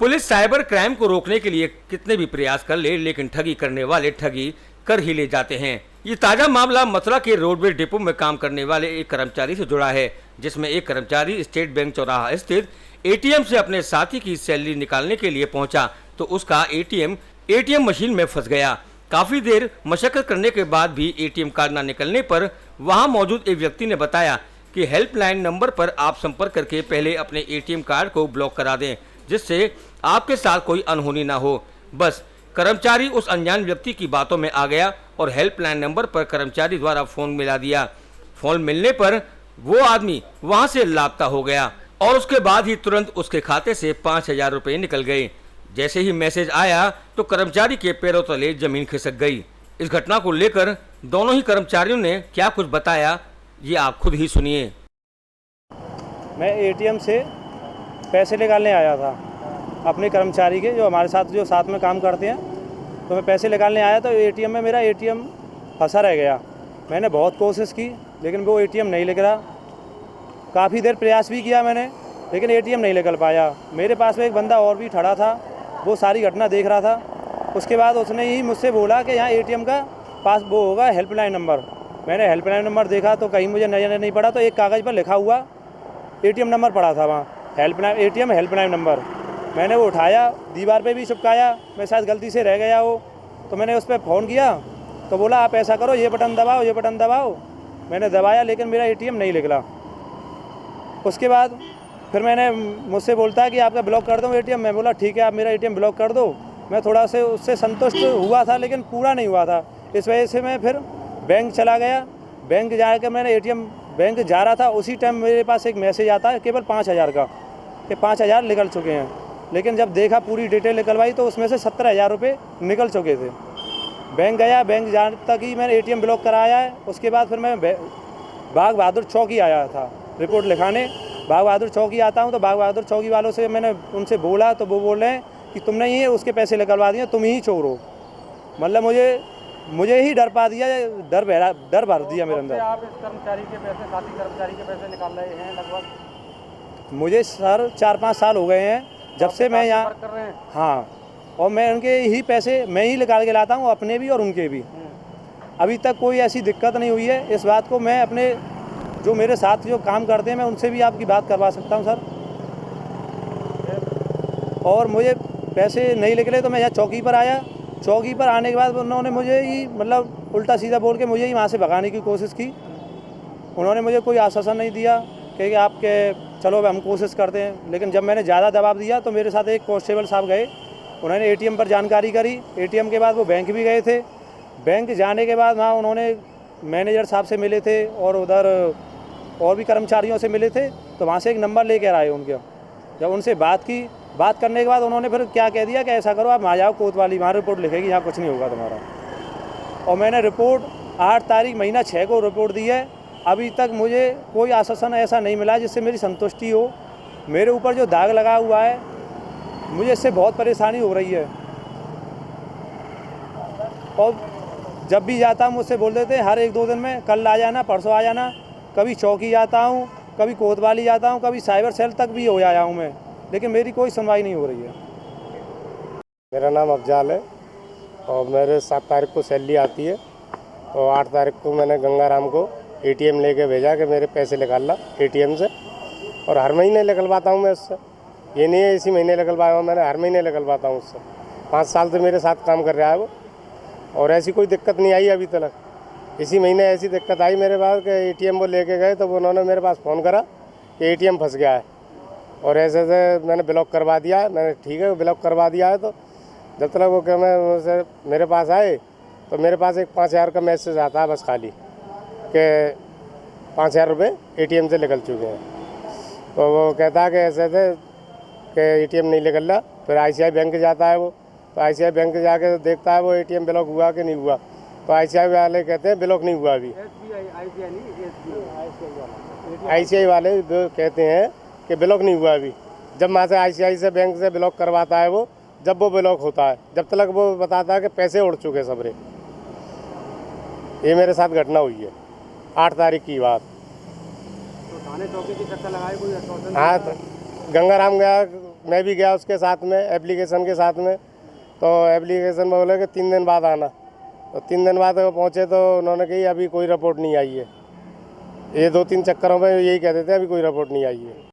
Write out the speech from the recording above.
Police cyber crime को रोकने के लिए कितने भी प्रयास कर ले, लेकिन ठगी करने वाले ठगी कर ही ले जाते हैं। ये ताजा मामला मथुरा के रोडवेज डिपो में काम करने वाले एक कर्मचारी से जुड़ा है, जिसमें एक कर्मचारी स्टेट बैंक चौराहा स्थित एटीएम से अपने साथी की सैलरी निकालने के लिए पहुंचा तो उसका एटीएम मशीन में फंस गया। काफी देर मशक्कत करने के बाद भी एटीएम कार्ड न निकलने पर वहां मौजूद एक व्यक्ति ने बताया कि हेल्पलाइन नंबर पर आप संपर्क करके पहले अपने एटीएम कार्ड को ब्लॉक करा दें, जिससे आपके साथ कोई अनहोनी ना हो। बस कर्मचारी उस अनजान व्यक्ति की बातों में आ गया और हेल्पलाइन नंबर पर कर्मचारी द्वारा फोन मिला दिया। फोन मिलने पर वो आदमी वहां से लापता हो गया और उसके बाद ही तुरंत उसके खाते से 5,000 रुपये निकल गए। जैसे ही मैसेज आया तो कर्मचारी के पैरों तले जमीन खिसक गई। इस घटना को लेकर दोनों ही कर्मचारियों ने क्या कुछ बताया, ये आप खुद ही सुनिए। मैं एटीएम से पैसे निकालने आया था अपने कर्मचारी के, जो हमारे साथ जो साथ में काम करते हैं, तो मैं पैसे निकालने आया तो एटीएम में मेरा एटीएम फंसा रह गया। मैंने बहुत कोशिश की लेकिन वो एटीएम नहीं निकला। काफ़ी देर प्रयास भी किया मैंने, लेकिन एटीएम नहीं निकल पाया। मेरे पास में एक बंदा और भी खड़ा था, वो सारी घटना देख रहा था। उसके बाद उसने ही मुझसे बोला कि यहाँ एटीएम का पास वो होगा हेल्पलाइन नंबर। मैंने हेल्पलाइन नंबर देखा तो कहीं मुझे नज़र नहीं पड़ा, तो एक कागज़ पर लिखा हुआ एटीएम नंबर पड़ा था वहाँ, एटीएम हेल्पलाइन नंबर। मैंने वो उठाया, दीवार पे भी चिपकाया, मैं शायद गलती से रह गया वो, तो मैंने उस पर फ़ोन किया तो बोला आप ऐसा करो, ये बटन दबाओ, ये बटन दबाओ। मैंने दबाया लेकिन मेरा एटीएम नहीं निकला। उसके बाद फिर मैंने मुझसे बोलता है कि आपका ब्लॉक कर दूँ एटीएम। मैं बोला ठीक है, आप मेरा एटीएम ब्लॉक कर दो। मैं थोड़ा से उससे संतुष्ट हुआ था लेकिन पूरा नहीं हुआ था। इस वजह से मैं फिर बैंक चला गया। बैंक जाकर मैंने एटीएम बैंक जा रहा था, उसी टाइम मेरे पास एक मैसेज आता है केवल 5,000 का, कि 5,000 निकल चुके हैं। लेकिन जब देखा पूरी डिटेल निकलवाई तो उसमें से 17,000 रुपये निकल चुके थे। बैंक गया, बैंक जाने तक ही मैंने एटीएम ब्लॉक कराया है। उसके बाद फिर मैं बाग बहादुर चौकी आया था रिपोर्ट लिखाने। बाग बहादुर चौकी आता हूँ तो बाग बहादुर चौकी वालों से मैंने उनसे बोला तो वो बोल रहे हैं कि तुमने ही उसके पैसे निकलवा दिए, तुम ही चोर हो। मतलब मुझे ही डर पा दिया, डर भर दिया मेरे अंदर। आप इस कर्मचारी के पैसे, साथी कर्मचारी के पैसे निकाल रहे हैं लगभग? मुझे सर 4-5 साल हो गए हैं जब से मैं यहाँ कर रहे हैं। हाँ, और मैं उनके ही पैसे मैं ही निकाल के लाता हूँ, अपने भी और उनके भी। अभी तक कोई ऐसी दिक्कत नहीं हुई है। इस बात को मैं अपने जो मेरे साथ जो काम करते हैं मैं उनसे भी आपकी बात करवा सकता हूँ सर। और मुझे पैसे नहीं निकले तो मैं यहाँ चौकी पर आया। चौकी पर आने के बाद उन्होंने मुझे ही मतलब उल्टा सीधा बोल के मुझे ही वहाँ से भगाने की कोशिश की। उन्होंने मुझे कोई आश्वासन नहीं दिया कि आपके चलो हम कोशिश करते हैं। लेकिन जब मैंने ज़्यादा दबाव दिया तो मेरे साथ एक कांस्टेबल साहब गए, उन्होंने एटीएम पर जानकारी करी। एटीएम के बाद वो बैंक भी गए थे। बैंक जाने के बाद वहाँ उन्होंने मैनेजर साहब से मिले थे और उधर और भी कर्मचारियों से मिले थे, तो वहाँ से एक नंबर लेकर आए उनके। जब उनसे बात करने के बाद उन्होंने फिर क्या कह दिया कि ऐसा करो आप वहाँ जाओ कोतवाली, वहाँ रिपोर्ट लिखेगी, यहाँ कुछ नहीं होगा तुम्हारा। और मैंने रिपोर्ट 8 तारीख महीना 6 को रिपोर्ट दी है। अभी तक मुझे कोई आश्वासन ऐसा नहीं मिला जिससे मेरी संतुष्टि हो। मेरे ऊपर जो दाग लगा हुआ है मुझे इससे बहुत परेशानी हो रही है। और जब भी जाता हूँ मुझसे बोल देते हैं हर 1-2 दिन में कल आ जाना, परसों आ जाना। कभी चौकी जाता हूँ, कभी कोतवाली जाता हूँ, कभी साइबर सेल तक भी हो आया हूँ मैं, लेकिन मेरी कोई सुनवाई नहीं हो रही है। मेरा नाम अफजाल है और मेरे 7 तारीख को सैलरी आती है और 8 तारीख को मैंने गंगाराम को एटीएम लेके भेजा कि मेरे पैसे निकाल ला एटीएम से। और हर महीने निकलवाता हूँ मैं उससे, ये नहीं है इसी महीने निकलवाया हूँ मैंने, हर महीने निकलवाता हूँ उससे। 5 साल से मेरे साथ काम कर रहा है वो, और ऐसी कोई दिक्कत नहीं आई अभी तक। इसी महीने ऐसी दिक्कत आई मेरे पास कि एटीएम वो लेके गए तो उन्होंने मेरे पास फ़ोन करा कि एटीएम फंस गया है, और ऐसे मैंने ब्लॉक करवा दिया है। मैंने ठीक है ब्लॉक करवा दिया है, तो जब तक वो क्या मैं मेरे पास आए तो मेरे पास एक 5,000 का मैसेज आता है बस खाली कि 5,000 रुपये एटीएम से निकल चुके हैं। तो वो कहता है कि ऐसे थे कि एटीएम नहीं निकल रहा। फिर ICICI बैंक जाता है वो, तो ICICI बैंक जाके देखता है वो एटीएम ब्लॉक हुआ कि नहीं हुआ। तो ICICI वाले कहते हैं ब्लॉक नहीं हुआ अभी। ICICI वाले कहते हैं कि ब्लॉक नहीं हुआ अभी। जब वहाँ से ICICI से बैंक से ब्लॉक करवाता है वो, जब वो ब्लॉक होता है, जब तक वो बताता है कि पैसे उड़ चुके सबरे। ये मेरे साथ घटना हुई है 8 तारीख की बात। तो थाने चौकी की चक्कर लगाई कोई आश्वासन? हाँ, तो गंगाराम गया मैं भी गया उसके साथ में एप्लीकेशन के साथ में, तो एप्लीकेशन में बोले कि 3 दिन बाद आना। तो 3 दिन बाद वो पहुँचे तो उन्होंने कही अभी कोई रिपोर्ट नहीं आई है। ये 2-3 चक्करों में यही कहते थे अभी कोई रिपोर्ट नहीं आई है।